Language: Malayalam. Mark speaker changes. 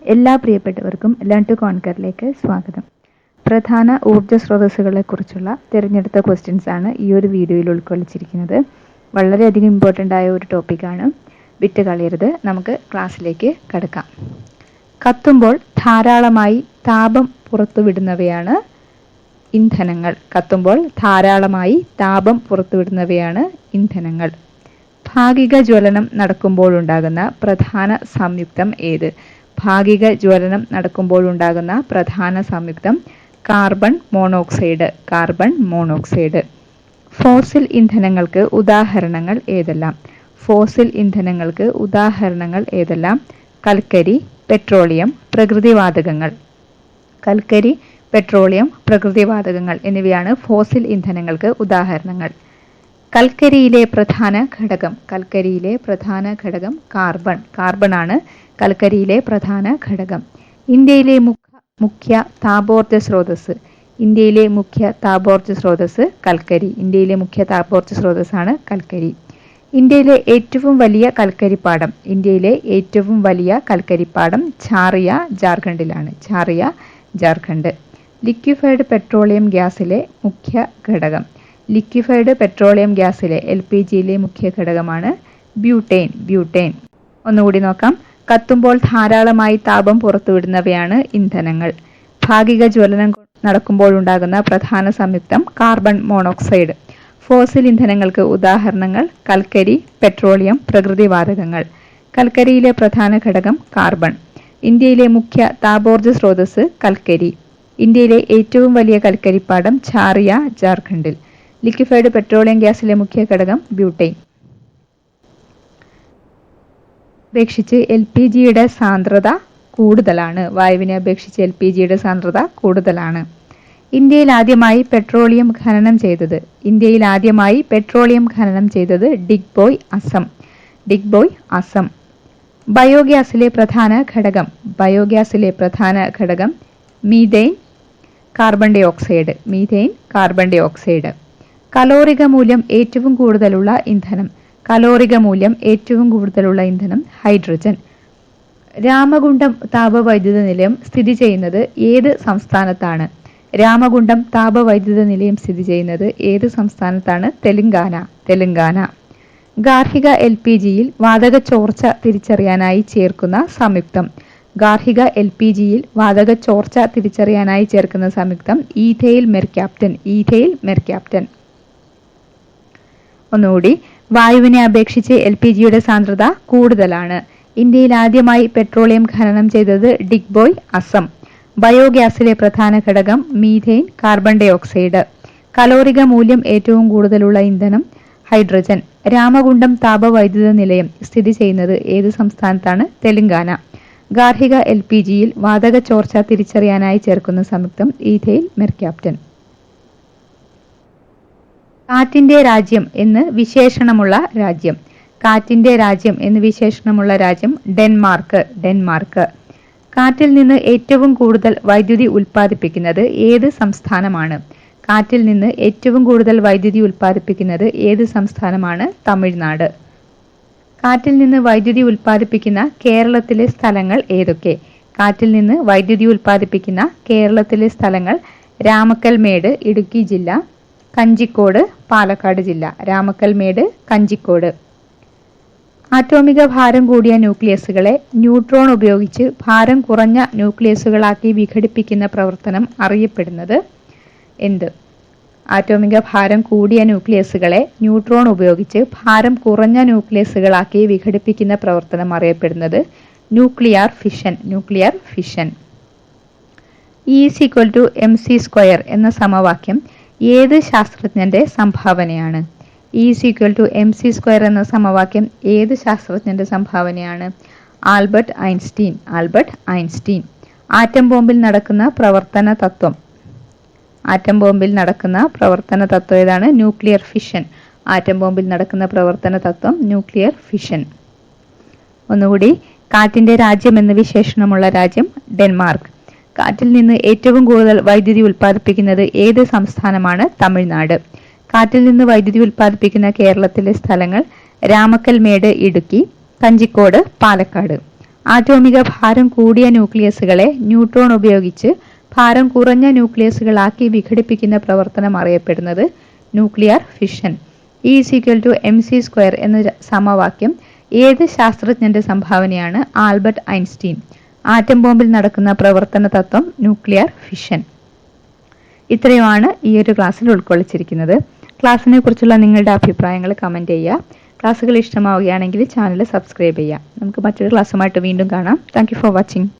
Speaker 1: എല്ലാ പ്രിയപ്പെട്ടവർക്കും ലേൺ ടു കോൺകറിലേക്ക് സ്വാഗതം. പ്രധാന ഊർജ്ജ സ്രോതസ്സുകളെക്കുറിച്ചുള്ള തിരഞ്ഞെടുത്ത ക്വസ്റ്റ്യൻസ് ആണ് ഈ ഒരു വീഡിയോയിൽ ഉൾക്കൊള്ളിച്ചിരിക്കുന്നത്. വളരെയധികം ഇമ്പോർട്ടൻ്റ് ആയ ഒരു ടോപ്പിക്കാണ്, വിട്ട് കളയരുത്. നമുക്ക് ക്ലാസ്സിലേക്ക് കടക്കാം. കത്തുമ്പോൾ ധാരാളമായി താപം പുറത്തുവിടുന്നവയാണ് ഇന്ധനങ്ങൾ. കത്തുമ്പോൾ ധാരാളമായി താപം പുറത്തുവിടുന്നവയാണ് ഇന്ധനങ്ങൾ. ഭാഗിക ജ്വലനം നടക്കുമ്പോഴുണ്ടാകുന്ന പ്രധാന സംയുക്തം ഏത്? ഭാഗിക ജ്വലനം നടക്കുമ്പോഴുണ്ടാകുന്ന പ്രധാന സംയുക്തം carbon monoxide. Carbon monoxide. Fossil ഇന്ധനങ്ങൾക്ക് ഉദാഹരണങ്ങൾ ഏതെല്ലാം? ഫോസിൽ ഇന്ധനങ്ങൾക്ക് ഉദാഹരണങ്ങൾ ഏതെല്ലാം? കൽക്കരി, പെട്രോളിയം, പ്രകൃതിവാതകങ്ങൾ. കൽക്കരി, പെട്രോളിയം, പ്രകൃതിവാതകങ്ങൾ എന്നിവയാണ് ഫോസിൽ ഇന്ധനങ്ങൾക്ക് ഉദാഹരണങ്ങൾ. കൽക്കരിയിലെ പ്രധാന ഘടകം. കൽക്കരിയിലെ പ്രധാന ഘടകം കാർബൺ. കാർബൺ ആണ് കൽക്കരിയിലെ പ്രധാന ഘടകം. ഇന്ത്യയിലെ മുഖ്യ താപോർജ്ജ സ്രോതസ്. ഇന്ത്യയിലെ മുഖ്യ താപോർജ്ജ സ്രോതസ് കൽക്കരി. ഇന്ത്യയിലെ മുഖ്യ താപോർജ്ജ സ്രോതസ്സാണ് കൽക്കരി. ഇന്ത്യയിലെ ഏറ്റവും വലിയ കൽക്കരിപ്പാടം. ഇന്ത്യയിലെ ഏറ്റവും വലിയ കൽക്കരിപ്പാടം ഝാറിയ, ജാർഖണ്ഡിലാണ്. ഝാറിയ, ജാർഖണ്ഡ്. ലിക്വിഫൈഡ് പെട്രോളിയം ഗ്യാസിലെ മുഖ്യ ഘടകം. ലിക്വിഫൈഡ് പെട്രോളിയം ഗ്യാസിലെ LPGയിലെ മുഖ്യ ഘടകമാണ് ബ്യൂട്ടേൻ. ബ്യൂട്ടേൻ. ഒന്നുകൂടി നോക്കാം. കത്തുമ്പോൾ ധാരാളമായി താപം പുറത്തുവിടുന്നവയാണ് ഇന്ധനങ്ങൾ. ഭാഗിക ജ്വലനം നടക്കുമ്പോഴുണ്ടാകുന്ന പ്രധാന സംയുക്തം കാർബൺ മോണോക്സൈഡ്. ഫോസിൽ ഇന്ധനങ്ങൾക്ക് ഉദാഹരണങ്ങൾ കൽക്കരി, പെട്രോളിയം, പ്രകൃതിവാതകങ്ങൾ. കൽക്കരിയിലെ പ്രധാന ഘടകം കാർബൺ. ഇന്ത്യയിലെ മുഖ്യ താപോർജ്ജ സ്രോതസ് കൽക്കരി. ഇന്ത്യയിലെ ഏറ്റവും വലിയ കൽക്കരിപ്പാടം ഝാറിയ, ജാർഖണ്ഡിൽ. ലിക്വിഫൈഡ് പെട്രോളിയം ഗ്യാസിലെ മുഖ്യ ഘടകം ബ്യൂട്ടൈൻ. അപേക്ഷിച്ച് LPGയുടെ സാന്ദ്രത കൂടുതലാണ്. വായുവിനെ അപേക്ഷിച്ച് LPGയുടെ സാന്ദ്രത കൂടുതലാണ്. ഇന്ത്യയിൽ ആദ്യമായി പെട്രോളിയം ഖനനം ചെയ്തത്. ഇന്ത്യയിൽ ആദ്യമായി പെട്രോളിയം ഖനനം ചെയ്തത് ഡിഗ്ബോയ്, അസം. ഡിഗ്ബോയ്, അസം. ബയോഗ്യാസിലെ പ്രധാന ഘടകം. ബയോഗ്യാസിലെ പ്രധാന ഘടകം methane, carbon dioxide. Methane, carbon dioxide. കലോറിക മൂല്യം ഏറ്റവും കൂടുതലുള്ള ഇന്ധനം. കലോറിക മൂല്യം ഏറ്റവും കൂടുതലുള്ള ഇന്ധനം ഹൈഡ്രജൻ. രാമഗുണ്ടം താപവൈദ്യുത നിലയം സ്ഥിതി ചെയ്യുന്നത് ഏത് സംസ്ഥാനത്താണ്? രാമഗുണ്ടം താപവൈദ്യുത നിലയം സ്ഥിതി ചെയ്യുന്നത് ഏത് സംസ്ഥാനത്താണ്? തെലങ്കാന. തെലങ്കാന. ഗാർഹിക LPGയിൽ വാതക ചോർച്ച തിരിച്ചറിയാനായി ചേർക്കുന്ന സംയുക്തം. ഗാർഹിക LPGയിൽ വാതക ചോർച്ച തിരിച്ചറിയാനായി ചേർക്കുന്ന സംയുക്തം ഈഥെയിൽ മെർക്യാപ്റ്റൻ. Ethyl mercaptan. ഒന്നുകൂടി. വായുവിനെ അപേക്ഷിച്ച് LPGയുടെ സാന്ദ്രത കൂടുതലാണ്. ഇന്ത്യയിൽ ആദ്യമായി പെട്രോളിയം ഖനനം ചെയ്തത് ഡിഗ്ബോയ്, അസം. ബയോഗ്യാസിലെ പ്രധാന ഘടകം മീഥെയ്ൻ, കാർബൺ ഡൈ ഓക്സൈഡ്. കലോറിക മൂല്യം ഏറ്റവും കൂടുതലുള്ള ഇന്ധനം ഹൈഡ്രജൻ. രാമഗുണ്ടം താപവൈദ്യുത നിലയം സ്ഥിതി ചെയ്യുന്നത് ഏത് സംസ്ഥാനത്താണ്? തെലങ്കാന. ഗാർഹിക LPGയിൽ വാതക ചോർച്ച തിരിച്ചറിയാനായി ചേർക്കുന്ന സംയുക്തം ഈഥെയിൽ മെർക്യാപ്റ്റൻ. കാറ്റിന്റെ രാജ്യം എന്ന് വിശേഷണമുള്ള രാജ്യം. കാറ്റിന്റെ രാജ്യം എന്ന് വിശേഷണമുള്ള രാജ്യം ഡെൻമാർക്ക്. ഡെൻമാർക്ക്. കാറ്റിൽ നിന്ന് ഏറ്റവും കൂടുതൽ വൈദ്യുതി ഉൽപ്പാദിപ്പിക്കുന്നത് ഏത് സംസ്ഥാനമാണ്? കാറ്റിൽ നിന്ന് ഏറ്റവും കൂടുതൽ വൈദ്യുതി ഉൽപ്പാദിപ്പിക്കുന്നത് ഏത് സംസ്ഥാനമാണ്? തമിഴ്നാട്. കാറ്റിൽ നിന്ന് വൈദ്യുതി ഉൽപ്പാദിപ്പിക്കുന്ന കേരളത്തിലെ സ്ഥലങ്ങൾ ഏതൊക്കെ? കാറ്റിൽ നിന്ന് വൈദ്യുതി ഉൽപ്പാദിപ്പിക്കുന്ന കേരളത്തിലെ സ്ഥലങ്ങൾ രാമക്കൽമേട്, ഇടുക്കി ജില്ല. കഞ്ചിക്കോട്, പാലക്കാട് ജില്ല. രാമക്കൽമേട്, കഞ്ചിക്കോട്. ആറ്റോമിക ഭാരം കൂടിയ ന്യൂക്ലിയസുകളെ ന്യൂട്രോൺ ഉപയോഗിച്ച് ഭാരം കുറഞ്ഞ ന്യൂക്ലിയസുകളാക്കി വിഘടിപ്പിക്കുന്ന പ്രവർത്തനം അറിയപ്പെടുന്നത് എന്ത്? ആറ്റോമിക ഭാരം കൂടിയ ന്യൂക്ലിയസുകളെ ന്യൂട്രോൺ ഉപയോഗിച്ച് ഭാരം കുറഞ്ഞ ന്യൂക്ലിയസുകളാക്കി വിഘടിപ്പിക്കുന്ന പ്രവർത്തനം അറിയപ്പെടുന്നത് nuclear fission. Nuclear fission. E=mc² എന്ന സമവാക്യം ഏത് ശാസ്ത്രജ്ഞന്റെ സംഭാവനയാണ്? E=mc² എന്ന സമവാക്യം ഏത് ശാസ്ത്രജ്ഞന്റെ സംഭാവനയാണ്? Albert Einstein. Albert Einstein. Atom ബോംബിൽ നടക്കുന്ന പ്രവർത്തന തത്വം. ആറ്റം ബോംബിൽ നടക്കുന്ന പ്രവർത്തന തത്വം ഏതാണ്? Nuclear fission. ആറ്റം ബോംബിൽ നടക്കുന്ന പ്രവർത്തന തത്വം ന്യൂക്ലിയർ ഫിഷൻ. ഒന്നുകൂടി. കാറ്റിന്റെ രാജ്യം എന്ന് വിശേഷണമുള്ള രാജ്യം ഡെൻമാർക്ക്. കാറ്റിൽ നിന്ന് ഏറ്റവും കൂടുതൽ വൈദ്യുതി ഉൽപ്പാദിപ്പിക്കുന്നത് ഏത് സംസ്ഥാനമാണ്? തമിഴ്നാട്. കാറ്റിൽ നിന്ന് വൈദ്യുതി ഉൽപ്പാദിപ്പിക്കുന്ന കേരളത്തിലെ സ്ഥലങ്ങൾ രാമക്കൽമേട്, ഇടുക്കി. കഞ്ചിക്കോട്, പാലക്കാട്. ആറ്റോമിക ഭാരം കൂടിയ ന്യൂക്ലിയസുകളെ ന്യൂട്രോൺ ഉപയോഗിച്ച് ഭാരം കുറഞ്ഞ ന്യൂക്ലിയസുകളാക്കി വിഘടിപ്പിക്കുന്ന പ്രവർത്തനം അറിയപ്പെടുന്നത് ന്യൂക്ലിയർ ഫിഷൻ. E=mc² എന്ന സമവാക്യം ഏത് ശാസ്ത്രജ്ഞന്റെ സംഭാവനയാണ്? Albert Einstein. ആറ്റം ബോംബിൽ നടക്കുന്ന പ്രവർത്തന തത്വം ന്യൂക്ലിയർ ഫിഷൻ. ഇത്രയുമാണ് ഈ ഒരു ക്ലാസ്സിൽ ഉൾക്കൊള്ളിച്ചിരിക്കുന്നത്. ക്ലാസ്സിനെ കുറിച്ചുള്ള നിങ്ങളുടെ അഭിപ്രായങ്ങൾ കമൻറ്റ് ചെയ്യുക. ക്ലാസ്സുകൾ ഇഷ്ടമാവുകയാണെങ്കിൽ ചാനൽ സബ്സ്ക്രൈബ് ചെയ്യുക. നമുക്ക് മറ്റൊരു ക്ലാസ്സുമായിട്ട് വീണ്ടും കാണാം. Thank you for watching.